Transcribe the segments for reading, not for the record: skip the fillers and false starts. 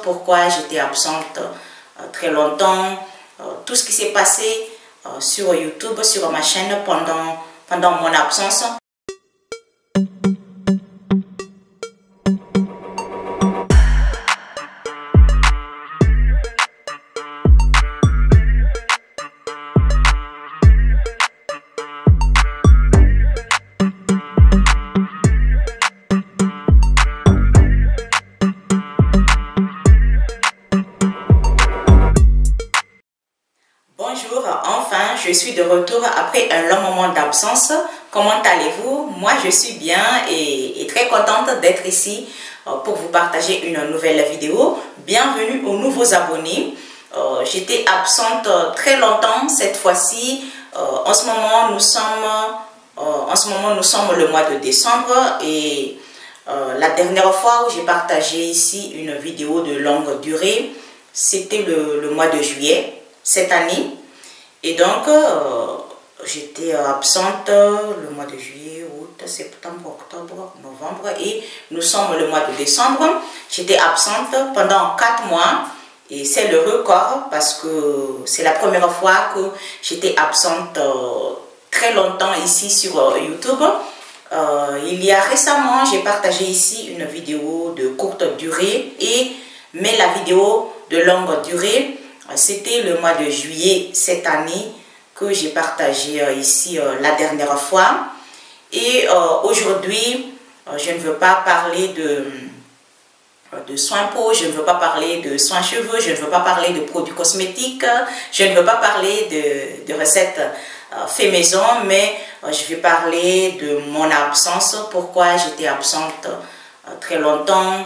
Pourquoi j'étais absente très longtemps, tout ce qui s'est passé sur YouTube, sur ma chaîne pendant mon absence. Bonjour, enfin je suis de retour après un long moment d'absence. Comment allez-vous? Moi je suis bien et très contente d'être ici pour vous partager une nouvelle vidéo. Bienvenue aux nouveaux abonnés. J'étais absente très longtemps cette fois-ci. En ce moment nous sommes le mois de décembre et la dernière fois où j'ai partagé ici une vidéo de longue durée, c'était le mois de juillet cette année. Et donc, j'étais absente le mois de juillet, août, septembre, octobre, novembre et nous sommes le mois de décembre. J'étais absente pendant 4 mois et c'est le record parce que c'est la première fois que j'étais absente très longtemps ici sur YouTube. Il y a récemment, j'ai partagé ici une vidéo de courte durée mais la vidéo de longue durée, c'était le mois de juillet cette année que j'ai partagé ici la dernière fois. Et aujourd'hui, je ne veux pas parler de soins peau, je ne veux pas parler de soins cheveux, je ne veux pas parler de produits cosmétiques, je ne veux pas parler de recettes fait maison, mais je vais parler de mon absence, pourquoi j'étais absente très longtemps,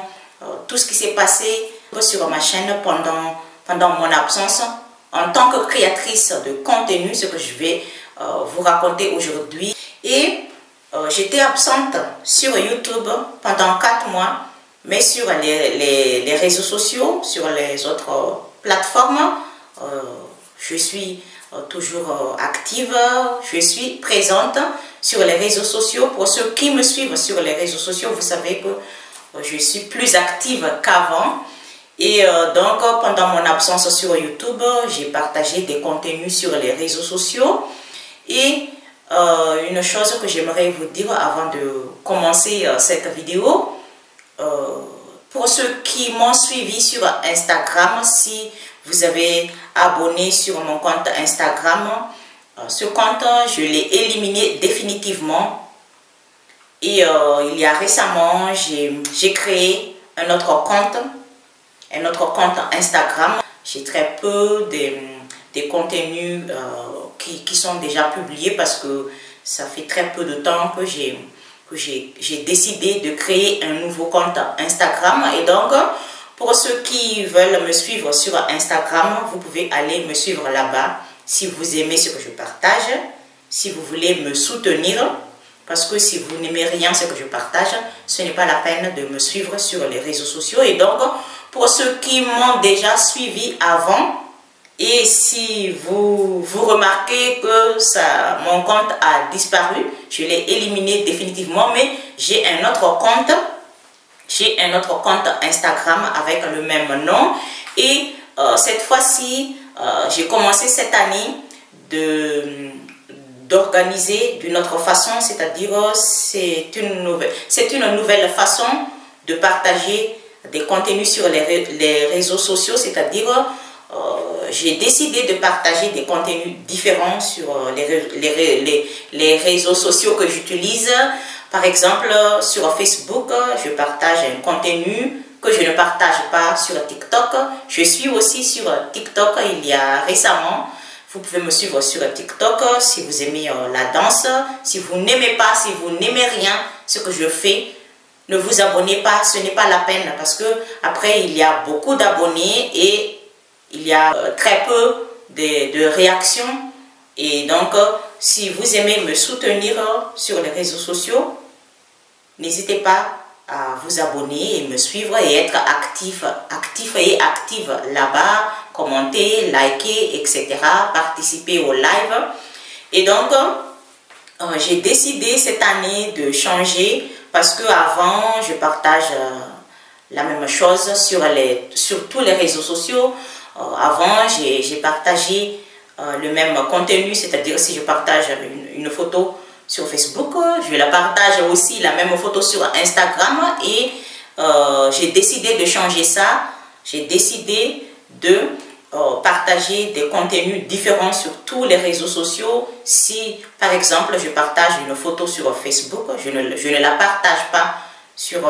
tout ce qui s'est passé sur ma chaîne pendant mon absence en tant que créatrice de contenu, ce que je vais vous raconter aujourd'hui. Et j'étais absente sur YouTube pendant 4 mois, mais sur les réseaux sociaux, sur les autres plateformes, je suis toujours active, je suis présente sur les réseaux sociaux. Pour ceux qui me suivent sur les réseaux sociaux, vous savez que je suis plus active qu'avant. Et donc, pendant mon absence sur YouTube, j'ai partagé des contenus sur les réseaux sociaux. Et une chose que j'aimerais vous dire avant de commencer cette vidéo, pour ceux qui m'ont suivi sur Instagram, si vous avez abonné sur mon compte Instagram, ce compte, je l'ai éliminé définitivement. Et il y a récemment, j'ai créé un autre compte Instagram. J'ai très peu des contenus qui sont déjà publiés parce que ça fait très peu de temps que j'ai décidé de créer un nouveau compte Instagram. Et donc, pour ceux qui veulent me suivre sur Instagram, vous pouvez aller me suivre là-bas si vous aimez ce que je partage, si vous voulez me soutenir. Parce que si vous n'aimez rien ce que je partage, ce n'est pas la peine de me suivre sur les réseaux sociaux. Et donc, pour ceux qui m'ont déjà suivi avant, et si vous remarquez que mon compte a disparu, je l'ai éliminé définitivement, mais j'ai un autre compte Instagram avec le même nom. Et cette fois-ci, j'ai commencé cette année d'organiser d'une autre façon, c'est-à-dire c'est une nouvelle façon de partager des contenus sur les réseaux sociaux, c'est-à-dire j'ai décidé de partager des contenus différents sur les réseaux sociaux que j'utilise. Par exemple, sur Facebook, je partage un contenu que je ne partage pas sur TikTok. Je suis aussi sur TikTok il y a récemment. Vous pouvez me suivre sur TikTok si vous aimez la danse. Si vous n'aimez pas, si vous n'aimez rien, ce que je fais, ne vous abonnez pas, ce n'est pas la peine parce que après il y a beaucoup d'abonnés et il y a très peu de réactions. Et donc, si vous aimez me soutenir sur les réseaux sociaux, n'hésitez pas à vous abonner et me suivre et être actif et active là-bas, commenter, liker, etc., participer au live. Et donc, j'ai décidé cette année de changer parce que avant je partage la même chose sur tous les réseaux sociaux. Avant, j'ai partagé le même contenu, c'est-à-dire si je partage une photo sur Facebook, je la partage aussi la même photo sur Instagram et j'ai décidé de changer ça. J'ai décidé de partager des contenus différents sur tous les réseaux sociaux. Si par exemple je partage une photo sur Facebook, je ne la partage pas sur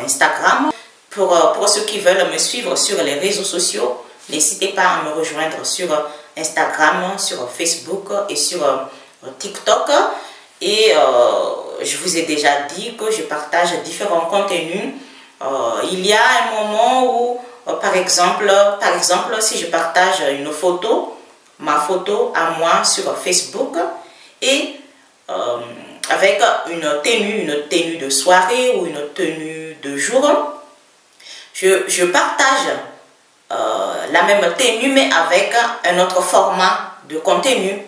Instagram. Pour ceux qui veulent me suivre sur les réseaux sociaux, n'hésitez pas à me rejoindre sur Instagram, sur Facebook et sur TikTok. Et je vous ai déjà dit que je partage différents contenus. Il y a un moment où, par exemple, si je partage une photo, ma photo à moi sur Facebook, et avec une tenue de soirée ou une tenue de jour, je partage la même tenue mais avec un autre format de contenu.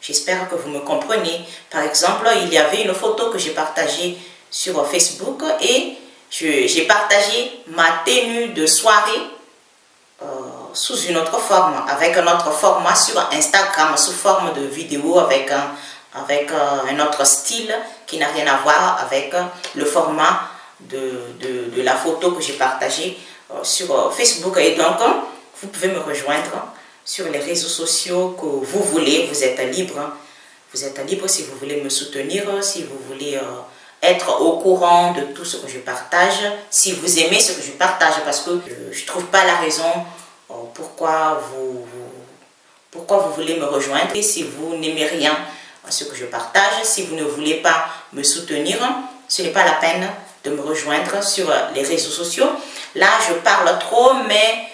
J'espère que vous me comprenez. Par exemple, il y avait une photo que j'ai partagée sur Facebook et j'ai partagé ma tenue de soirée sous une autre forme, avec un autre format sur Instagram, sous forme de vidéo avec un autre style qui n'a rien à voir avec le format de la photo que j'ai partagée sur Facebook. Et donc, vous pouvez me rejoindre sur les réseaux sociaux que vous voulez. Vous êtes libre. Vous êtes libre si vous voulez me soutenir, si vous voulez être au courant de tout ce que je partage, si vous aimez ce que je partage, parce que je ne trouve pas la raison pourquoi vous voulez me rejoindre. Et si vous n'aimez rien à ce que je partage, si vous ne voulez pas me soutenir, ce n'est pas la peine de me rejoindre sur les réseaux sociaux. Là, je parle trop, mais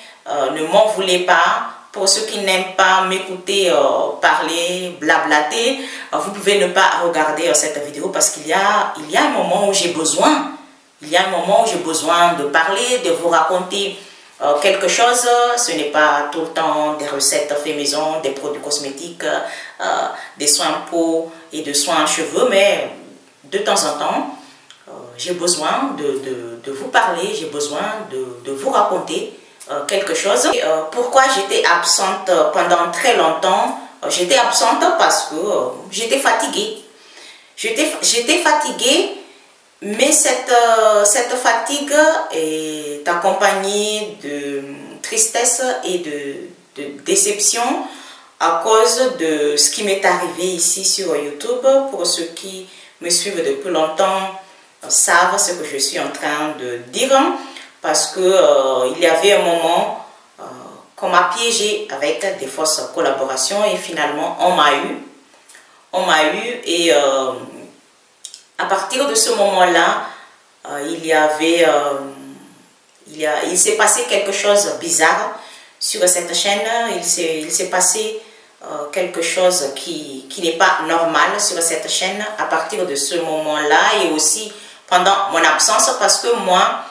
ne m'en voulez pas. Pour ceux qui n'aiment pas m'écouter parler, blablater, vous pouvez ne pas regarder cette vidéo parce qu'il y a un moment où j'ai besoin. Il y a un moment où j'ai besoin de parler, de vous raconter quelque chose. Ce n'est pas tout le temps des recettes fait maison, des produits cosmétiques, des soins peau et de soins cheveux, mais de temps en temps, j'ai besoin de vous parler, j'ai besoin de vous raconter quelque chose. Pourquoi j'étais absente pendant très longtemps? J'étais absente parce que j'étais fatiguée. J'étais fatiguée, mais cette fatigue est accompagnée de tristesse et de déception à cause de ce qui m'est arrivé ici sur YouTube. Pour ceux qui me suivent depuis longtemps savent ce que je suis en train de dire. Parce que il y avait un moment qu'on m'a piégé avec des fausses collaborations et finalement on m'a eu et à partir de ce moment-là, il s'est passé quelque chose de bizarre sur cette chaîne. Il s'est passé quelque chose qui n'est pas normal sur cette chaîne à partir de ce moment-là et aussi pendant mon absence parce que moi,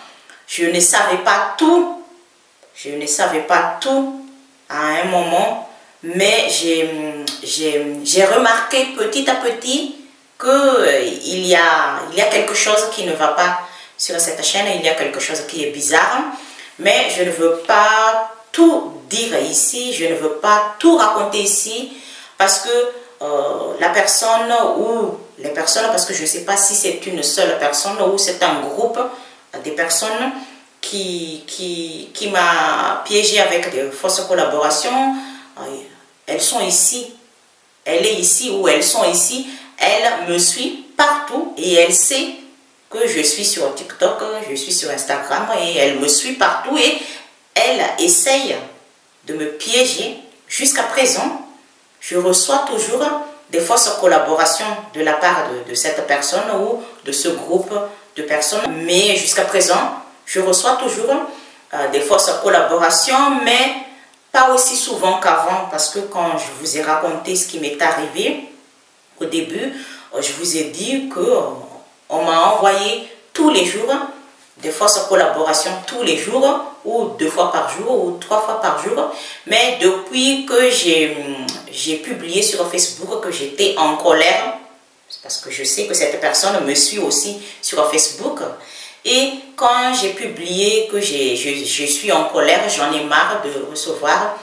je ne savais pas tout. Je ne savais pas tout à un moment, mais j'ai remarqué petit à petit qu'il y a quelque chose qui ne va pas sur cette chaîne. Il y a quelque chose qui est bizarre, mais je ne veux pas tout dire ici. Je ne veux pas tout raconter ici parce que la personne ou les personnes, parce que je ne sais pas si c'est une seule personne ou c'est un groupe des personnes qui m'a piégé avec des fausses collaborations. Elles sont ici. Elle est ici ou elles sont ici. Elle me suit partout et elle sait que je suis sur TikTok, je suis sur Instagram et elle me suit partout et elle essaye de me piéger. Jusqu'à présent, je reçois toujours des fausses collaborations de la part de cette personne ou de ce groupe de personnes. Mais jusqu'à présent, je reçois toujours des fausses collaborations, mais pas aussi souvent qu'avant. Parce que quand je vous ai raconté ce qui m'est arrivé au début, je vous ai dit qu'on m'a envoyé tous les jours des fausses collaborations, tous les jours, ou 2 fois par jour, ou 3 fois par jour. Mais depuis que j'ai publié sur Facebook que j'étais en colère, parce que je sais que cette personne me suit aussi sur Facebook, Et quand j'ai publié que je suis en colère, j'en ai marre de recevoir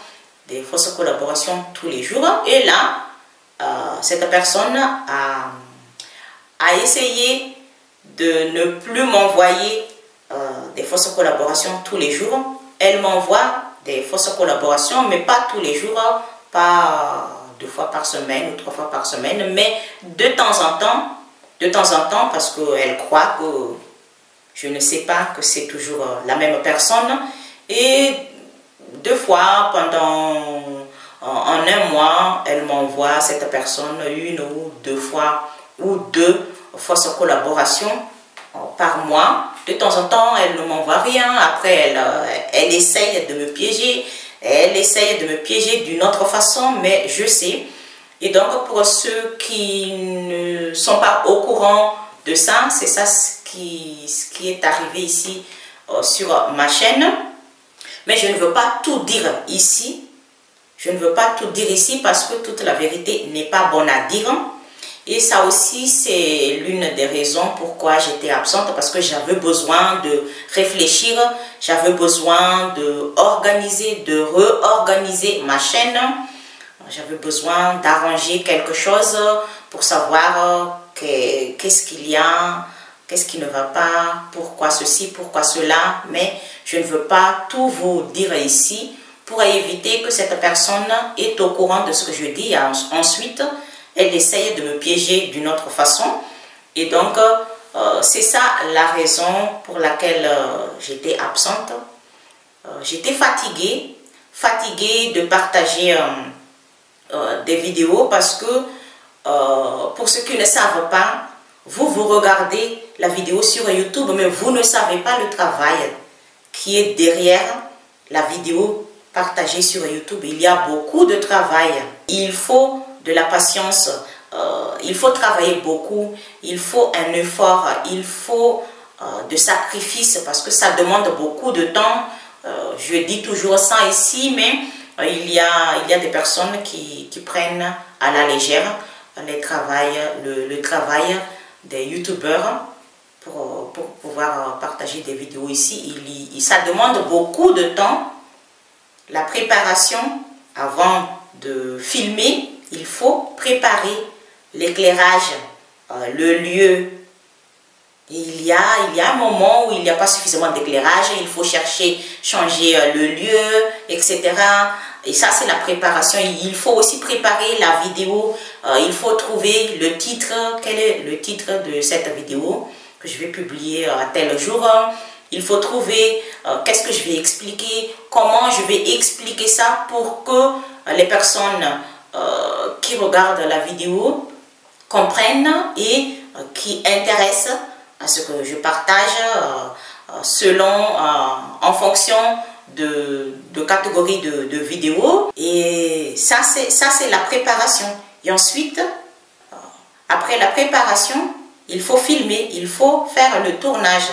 des fausses collaborations tous les jours. Et là, cette personne a essayé de ne plus m'envoyer des fausses collaborations tous les jours. Elle m'envoie des fausses collaborations, mais pas tous les jours, pas 2 fois par semaine ou 3 fois par semaine, mais de temps en temps, parce qu'elle croit que je ne sais pas que c'est toujours la même personne. Et 2 fois en un mois, elle m'envoie, cette personne, 1 ou 2 fois ou 2 fausses collaborations par mois. De temps en temps, elle ne m'envoie rien. Après, elle essaye de me piéger. Elle essaye de me piéger d'une autre façon, mais je sais. Et donc, pour ceux qui ne sont pas au courant de ça, c'est ça ce qui est arrivé ici sur ma chaîne. Mais je ne veux pas tout dire ici. Je ne veux pas tout dire ici parce que toute la vérité n'est pas bonne à dire. Et ça aussi, c'est l'une des raisons pourquoi j'étais absente, parce que j'avais besoin de réfléchir, j'avais besoin de réorganiser ma chaîne. J'avais besoin d'arranger quelque chose pour savoir qu'est-ce qu'il y a, qu'est-ce qui ne va pas, pourquoi ceci, pourquoi cela. Mais je ne veux pas tout vous dire ici pour éviter que cette personne est au courant de ce que je dis. Ensuite, elle essaye de me piéger d'une autre façon. Et donc, c'est ça la raison pour laquelle j'étais absente. J'étais fatiguée de partager des vidéos parce que, pour ceux qui ne savent pas, vous regardez la vidéo sur YouTube, mais vous ne savez pas le travail qui est derrière la vidéo partagée sur YouTube. Il y a beaucoup de travail. Il faut de la patience, il faut travailler beaucoup, il faut un effort, il faut de sacrifice parce que ça demande beaucoup de temps. Je dis toujours ça ici, mais il y a des personnes qui prennent à la légère le travail des youtubeurs pour pouvoir partager des vidéos ici. Ça demande beaucoup de temps. La préparation avant de filmer, il faut préparer l'éclairage, le lieu. Il y a un moment où il n'y a pas suffisamment d'éclairage, il faut changer le lieu, etc. Et ça, c'est la préparation. Il faut aussi préparer la vidéo. Il faut trouver le titre. Quel est le titre de cette vidéo que je vais publier à tel jour? Il faut trouver qu'est-ce que je vais expliquer, comment je vais expliquer ça pour que les personnes qui regardent la vidéo comprennent et qui intéressent à ce que je partage en fonction de catégories de vidéos. Et ça c'est la préparation. Et ensuite, après la préparation, il faut filmer, il faut faire le tournage.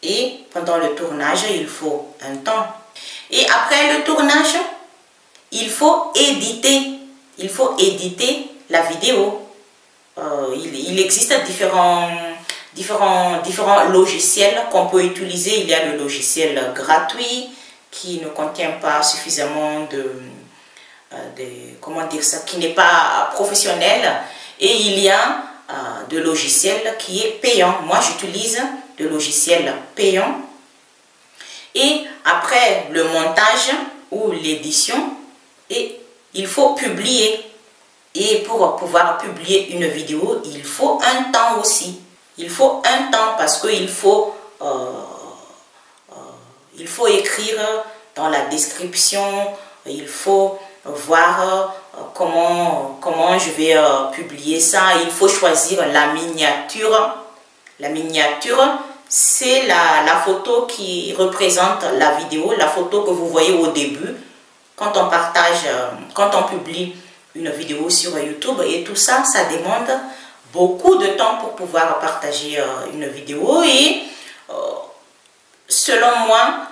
Et pendant le tournage, il faut un temps. Et après le tournage, il faut éditer. Il faut éditer la vidéo. Il existe différents logiciels qu'on peut utiliser. Il y a le logiciel gratuit qui ne contient pas suffisamment comment dire ça, qui n'est pas professionnel. Et il y a de logiciels qui est payant. Moi, j'utilise de logiciels payants. Et après le montage ou l'édition, il faut publier. Et pour pouvoir publier une vidéo, il faut un temps aussi. Il faut un temps parce qu'il faut écrire dans la description, il faut voir comment je vais publier ça. Il faut choisir la miniature. La miniature, c'est la photo qui représente la vidéo, la photo que vous voyez au début quand on partage, quand on publie une vidéo sur YouTube. Et tout ça, ça demande beaucoup de temps pour pouvoir partager une vidéo. Et selon moi,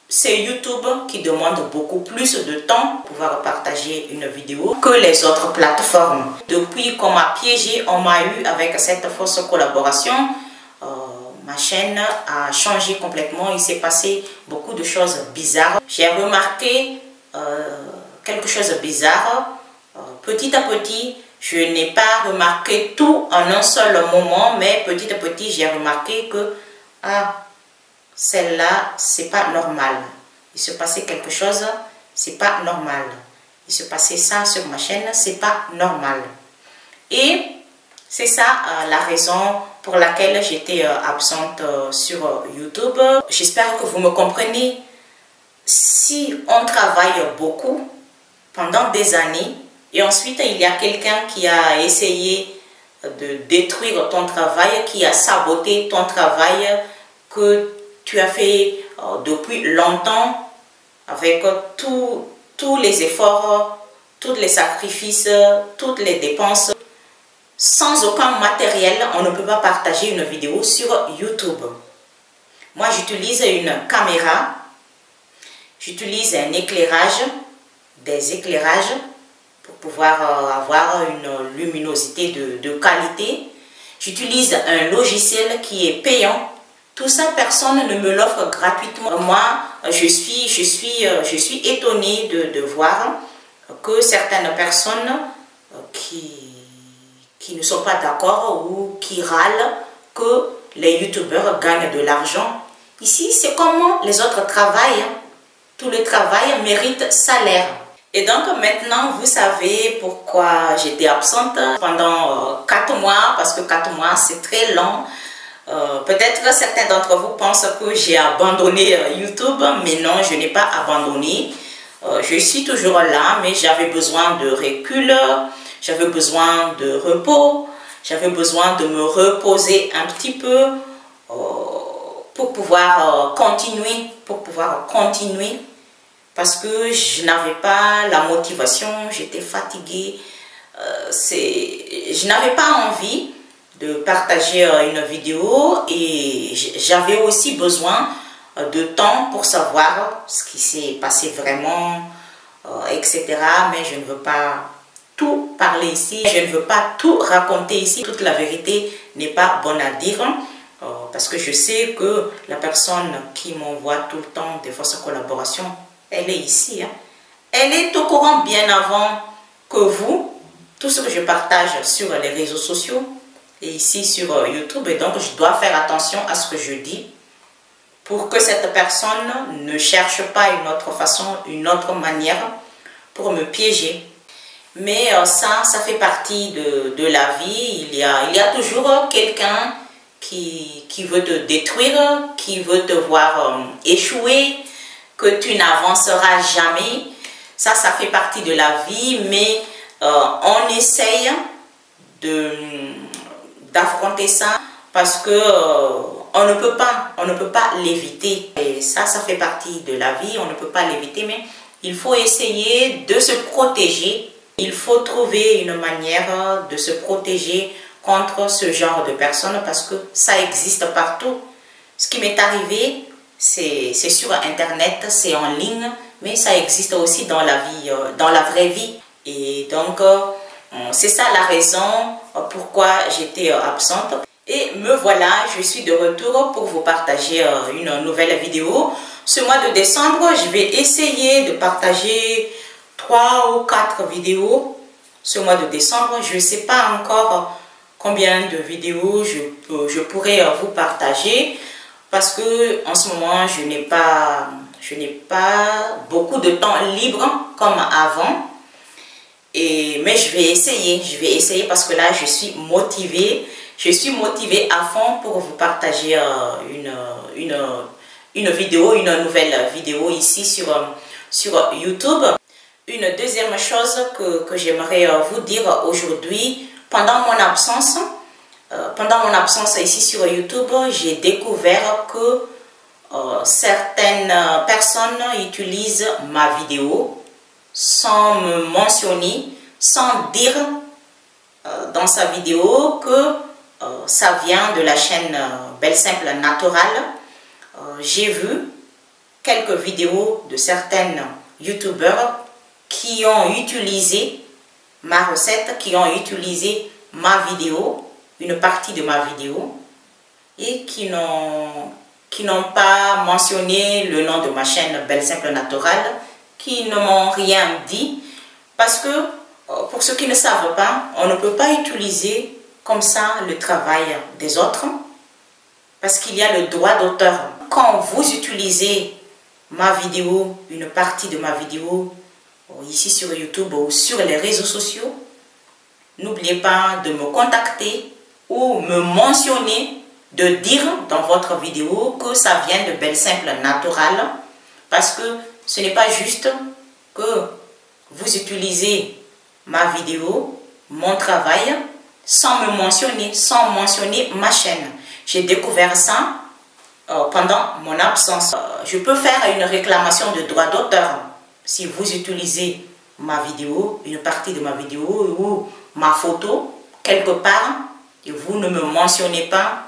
c'est YouTube qui demande beaucoup plus de temps pour pouvoir partager une vidéo que les autres plateformes. Depuis qu'on m'a piégé, on m'a eu avec cette fausse collaboration, ma chaîne a changé complètement. Il s'est passé beaucoup de choses bizarres. J'ai remarqué quelque chose de bizarre. Petit à petit, je n'ai pas remarqué tout en un seul moment, mais petit à petit, j'ai remarqué que celle-là, c'est pas normal. Il se passait quelque chose, c'est pas normal. Il se passait ça sur ma chaîne, c'est pas normal. Et c'est ça la raison pour laquelle j'étais absente sur YouTube. J'espère que vous me comprenez. Si on travaille beaucoup pendant des années et ensuite il y a quelqu'un qui a essayé de détruire ton travail, qui a saboté ton travail que tu as fait depuis longtemps avec tous les efforts, tous les sacrifices, toutes les dépenses. Sans aucun matériel, on ne peut pas partager une vidéo sur YouTube. Moi, j'utilise une caméra, j'utilise un éclairage, des éclairages pour pouvoir avoir une luminosité de qualité. J'utilise un logiciel qui est payant. Tout ça, personne ne me l'offre gratuitement. Moi, je suis étonnée de voir que certaines personnes qui ne sont pas d'accord ou qui râlent que les youtubeurs gagnent de l'argent. Ici, c'est comment les autres travaillent. Tout le travail mérite salaire. Et donc maintenant, vous savez pourquoi j'étais absente pendant 4 mois, parce que 4 mois, c'est très long. Peut-être que certains d'entre vous pensent que j'ai abandonné YouTube, mais non, je n'ai pas abandonné. Je suis toujours là, mais j'avais besoin de recul, j'avais besoin de repos, j'avais besoin de me reposer un petit peu pour pouvoir continuer, parce que je n'avais pas la motivation, j'étais fatiguée, je n'avais pas envie de partager une vidéo et j'avais aussi besoin de temps pour savoir ce qui s'est passé vraiment, etc. Mais je ne veux pas tout parler ici, je ne veux pas tout raconter ici. Toute la vérité n'est pas bonne à dire parce que je sais que la personne qui m'envoie tout le temps des fausses collaborations, elle est ici. Elle est au courant bien avant que vous, tout ce que je partage sur les réseaux sociaux et ici sur YouTube, et donc je dois faire attention à ce que je dis pour que cette personne ne cherche pas une autre façon, une autre manière pour me piéger. Mais ça fait partie de la vie. Il y a toujours quelqu'un qui veut te détruire, qui veut te voir échouer, que tu n'avanceras jamais. Ça fait partie de la vie, mais on essaye d'affronter ça parce que on ne peut pas l'éviter. Et ça fait partie de la vie, on ne peut pas l'éviter, mais il faut essayer de se protéger. Il faut trouver une manière de se protéger contre ce genre de personnes parce que ça existe partout. Ce qui m'est arrivé, c'est sur Internet, c'est en ligne, mais ça existe aussi dans la vie, dans la vraie vie. Et donc, c'est ça la raison pourquoi j'étais absente. Et me voilà, je suis de retour pour vous partager une nouvelle vidéo. Ce mois de décembre, je vais essayer de partager 3 ou 4 vidéos. Ce mois de décembre, je ne sais pas encore combien de vidéos je pourrais vous partager. Parce que en ce moment, je n'ai pas beaucoup de temps libre comme avant. Mais je vais essayer parce que là, je suis motivée. Je suis motivée à fond pour vous partager une vidéo, une nouvelle vidéo ici sur YouTube. Une deuxième chose que j'aimerais vous dire aujourd'hui, pendant mon absence ici sur YouTube, j'ai découvert que certaines personnes utilisent ma vidéo sans me mentionner, sans dire dans sa vidéo que ça vient de la chaîne Belle Simple Naturale. J'ai vu quelques vidéos de certaines youtubeurs qui ont utilisé ma recette, qui ont utilisé ma vidéo, une partie de ma vidéo, et qui n'ont pas mentionné le nom de ma chaîne Belle Simple Naturale, qui ne m'ont rien dit. Parce que, pour ceux qui ne savent pas, on ne peut pas utiliser comme ça le travail des autres, parce qu'il y a le droit d'auteur. Quand vous utilisez ma vidéo, une partie de ma vidéo, ici sur YouTube ou sur les réseaux sociaux, n'oubliez pas de me contacter ou me mentionner, de dire dans votre vidéo que ça vient de Belle Simple Naturale, parce que ce n'est pas juste que vous utilisez ma vidéo, mon travail, sans me mentionner, sans mentionner ma chaîne. J'ai découvert ça pendant mon absence. Je peux faire une réclamation de droit d'auteur si vous utilisez ma vidéo, une partie de ma vidéo ou ma photo quelque part et vous ne me mentionnez pas,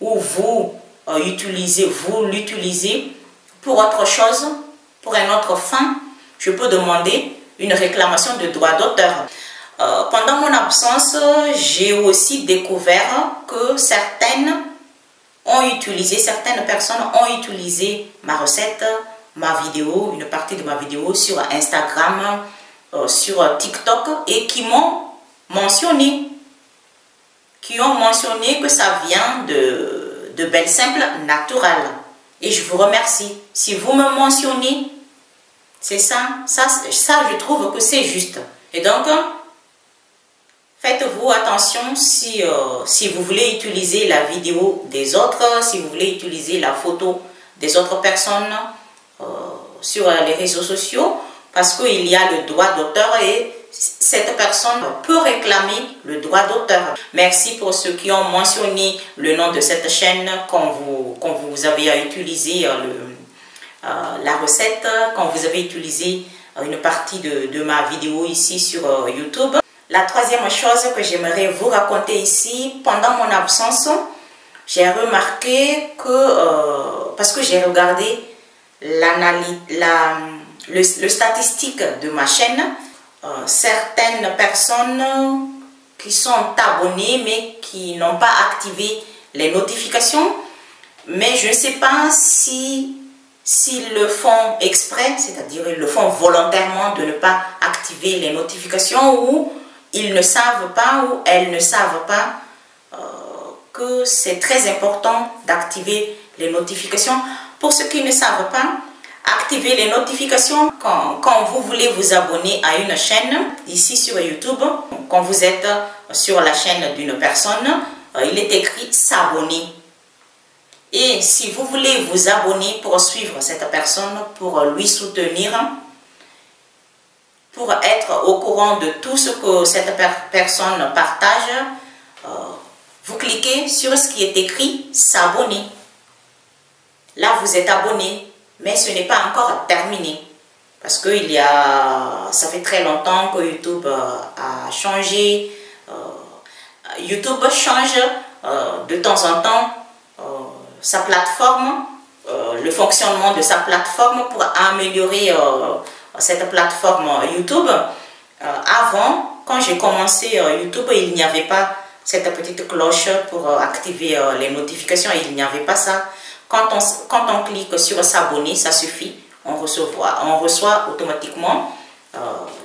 ou vous l'utilisez pour autre chose, pour un autre fin, je peux demander une réclamation de droit d'auteur. Pendant mon absence, j'ai aussi découvert que certaines personnes ont utilisé ma recette, ma vidéo, une partie de ma vidéo sur Instagram, sur TikTok, et qui m'ont mentionné, que ça vient de Belle Simple Naturale. Et je vous remercie. Si vous me mentionnez, c'est ça, je trouve que c'est juste. Et donc, faites-vous attention si vous voulez utiliser la vidéo des autres, si vous voulez utiliser la photo des autres personnes sur les réseaux sociaux, parce qu'il y a le droit d'auteur et cette personne peut réclamer le droit d'auteur. Merci pour ceux qui ont mentionné le nom de cette chaîne quand vous avez utilisé la recette, quand vous avez utilisé une partie de ma vidéo ici sur YouTube. La troisième chose que j'aimerais vous raconter ici, pendant mon absence, j'ai remarqué que, parce que j'ai regardé le statistique de ma chaîne, certaines personnes qui sont abonnées mais qui n'ont pas activé les notifications, mais je ne sais pas s'ils le font exprès, c'est-à-dire ils le font volontairement de ne pas activer les notifications, ou ils ne savent pas ou elles ne savent pas que c'est très important d'activer les notifications. Pour ceux qui ne savent pas, activer les notifications quand vous voulez vous abonner à une chaîne, ici sur YouTube, quand vous êtes sur la chaîne d'une personne, il est écrit s'abonner. Et si vous voulez vous abonner pour suivre cette personne, pour lui soutenir, pour être au courant de tout ce que cette personne partage, vous cliquez sur ce qui est écrit s'abonner. Là, vous êtes abonné, mais ce n'est pas encore terminé. Parce que ça fait très longtemps que YouTube a changé. YouTube change de temps en temps sa plateforme, le fonctionnement de sa plateforme pour améliorer cette plateforme YouTube. Avant, quand j'ai commencé YouTube, il n'y avait pas cette petite cloche pour activer les notifications, il n'y avait pas ça. Quand on clique sur s'abonner, ça suffit, on reçoit automatiquement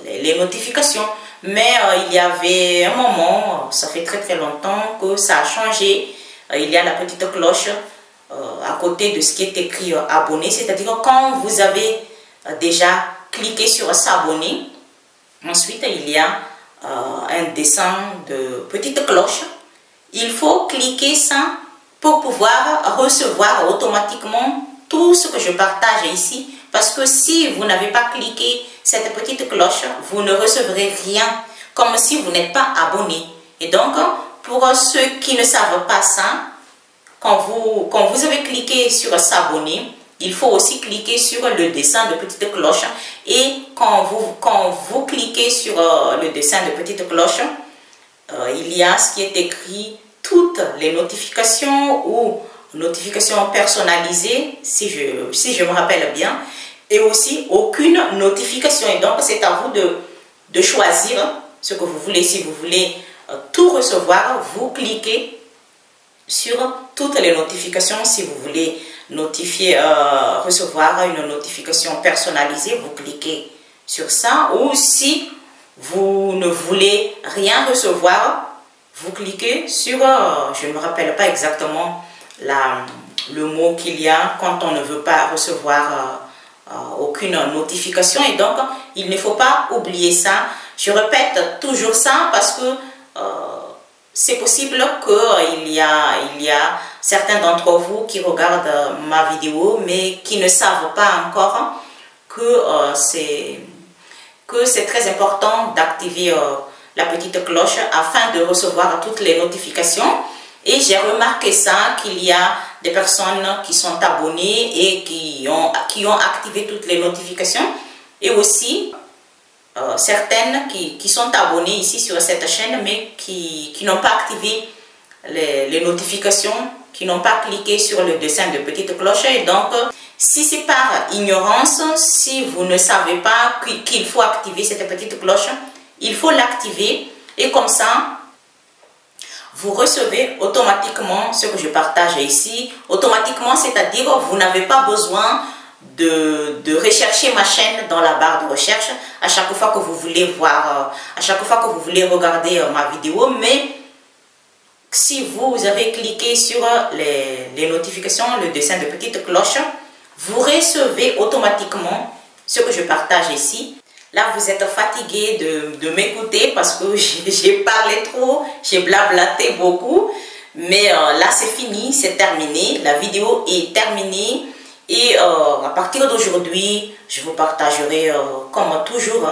les notifications. Mais il y avait un moment, ça fait très longtemps que ça a changé. Il y a la petite cloche à côté de ce qui est écrit abonner, c'est-à-dire quand vous avez déjà cliqué sur s'abonner, ensuite il y a un dessin de petite cloche. Il faut cliquer ça pour pouvoir recevoir automatiquement tout ce que je partage ici. Parce que si vous n'avez pas cliqué cette petite cloche, vous ne recevrez rien, comme si vous n'êtes pas abonné. Et donc, pour ceux qui ne savent pas ça, quand vous avez cliqué sur s'abonner, il faut aussi cliquer sur le dessin de petite cloche. Et quand vous cliquez sur le dessin de petite cloche, il y a ce qui est écrit toutes les notifications ou notifications personnalisées, si je me rappelle bien, et aussi aucune notification. Et donc, c'est à vous de choisir ce que vous voulez. Si vous voulez tout recevoir, vous cliquez sur toutes les notifications. Si vous voulez recevoir une notification personnalisée, vous cliquez sur ça. Ou si vous ne voulez rien recevoir, vous cliquez sur, je ne me rappelle pas exactement le mot qu'il y a quand on ne veut pas recevoir aucune notification. Et donc, il ne faut pas oublier ça. Je répète toujours ça parce que c'est possible qu'il y a certains d'entre vous qui regardent ma vidéo mais qui ne savent pas encore que c'est très important d'activer la petite cloche afin de recevoir toutes les notifications. Et j'ai remarqué ça, qu'il y a des personnes qui sont abonnées et qui ont activé toutes les notifications. Et aussi certaines qui sont abonnées ici sur cette chaîne mais qui n'ont pas activé les notifications, qui n'ont pas cliqué sur le dessin de petite cloche. Et donc, si c'est par ignorance, si vous ne savez pas qu'il faut activer cette petite cloche, il faut l'activer. Et comme ça, vous recevez automatiquement ce que je partage ici. Automatiquement, c'est-à-dire vous n'avez pas besoin de rechercher ma chaîne dans la barre de recherche à chaque fois que vous voulez voir, à chaque fois que vous voulez regarder ma vidéo. Mais si vous avez cliqué sur les notifications, le dessin de petite cloche, vous recevez automatiquement ce que je partage ici. Là, vous êtes fatigué de m'écouter parce que j'ai parlé trop, j'ai blablaté beaucoup. Mais là, c'est fini, c'est terminé. La vidéo est terminée. Et à partir d'aujourd'hui, je vous partagerai, comme toujours,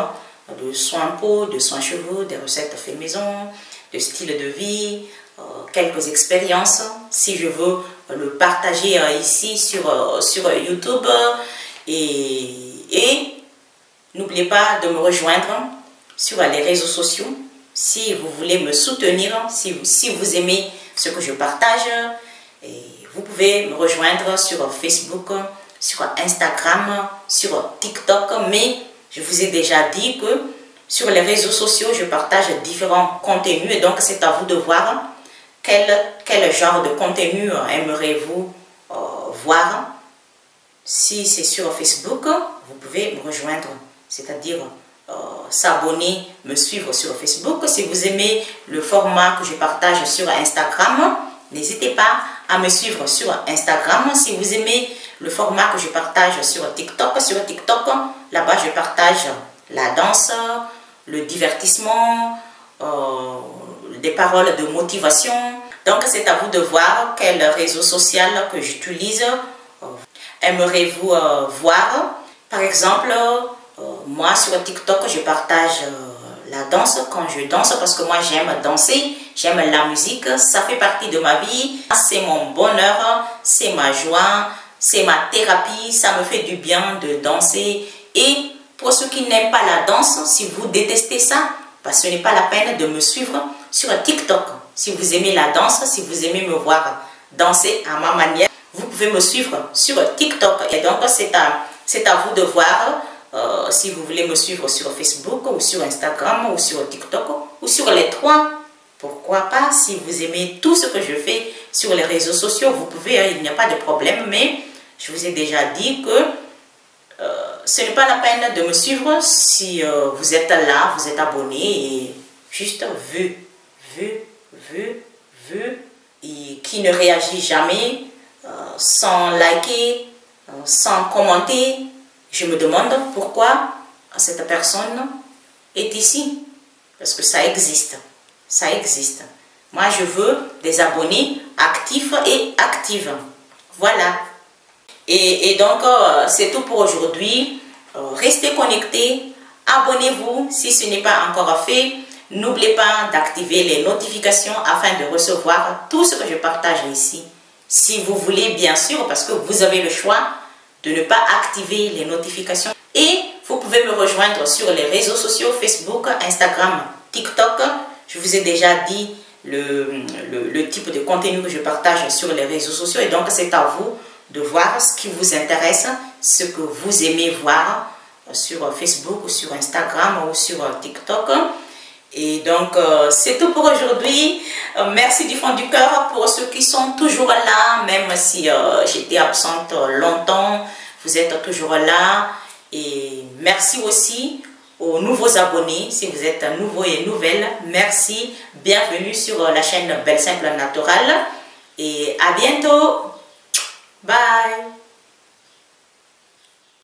de soins peau, de soins cheveux, des recettes fait maison, de style de vie, quelques expériences. Si je veux le partager ici sur YouTube. Et n'oubliez pas de me rejoindre sur les réseaux sociaux. Si vous voulez me soutenir, si vous aimez ce que je partage, et vous pouvez me rejoindre sur Facebook, sur Instagram, sur TikTok. Mais je vous ai déjà dit que sur les réseaux sociaux, je partage différents contenus. Et donc, c'est à vous de voir quel genre de contenu aimeriez-vous voir. Si c'est sur Facebook, vous pouvez me rejoindre. C'est-à-dire s'abonner, me suivre sur Facebook. Si vous aimez le format que je partage sur Instagram, n'hésitez pas à me suivre sur Instagram. Si vous aimez le format que je partage sur TikTok, là-bas je partage la danse, le divertissement, des paroles de motivation. Donc c'est à vous de voir quel réseau social que j'utilise. Aimeriez-vous voir? Par exemple, moi sur TikTok je partage la danse quand je danse parce que moi j'aime danser, j'aime la musique, ça fait partie de ma vie, c'est mon bonheur, c'est ma joie, c'est ma thérapie, ça me fait du bien de danser. Et pour ceux qui n'aiment pas la danse, si vous détestez ça, parce que ce n'est pas la peine de me suivre sur TikTok. Si vous aimez la danse, si vous aimez me voir danser à ma manière, vous pouvez me suivre sur TikTok. Et donc c'est à vous de voir si vous voulez me suivre sur Facebook ou sur Instagram ou sur TikTok ou sur les trois. Pourquoi pas? Si vous aimez tout ce que je fais sur les réseaux sociaux, vous pouvez, il n'y a pas de problème. Mais je vous ai déjà dit que ce n'est pas la peine de me suivre si vous êtes là, vous êtes abonné et juste vu, et qui ne réagit jamais, sans liker, sans commenter. Je me demande pourquoi cette personne est ici. Parce que ça existe. Ça existe. Moi, je veux des abonnés actifs et actives. Voilà. Et donc, c'est tout pour aujourd'hui. Restez connectés. Abonnez-vous si ce n'est pas encore fait. N'oubliez pas d'activer les notifications afin de recevoir tout ce que je partage ici. Si vous voulez, bien sûr, parce que vous avez le choix de ne pas activer les notifications. Et vous pouvez me rejoindre sur les réseaux sociaux, Facebook, Instagram, TikTok. Je vous ai déjà dit le type de contenu que je partage sur les réseaux sociaux. Et donc, c'est à vous de voir ce qui vous intéresse, ce que vous aimez voir sur Facebook, ou sur Instagram ou sur TikTok. Et donc, c'est tout pour aujourd'hui. Merci du fond du cœur pour ceux qui sont toujours là, même si j'étais absente longtemps, vous êtes toujours là. Et merci aussi aux nouveaux abonnés, si vous êtes nouveau et nouvelle, merci. Bienvenue sur la chaîne Belle Simple Naturale. Et à bientôt. Bye.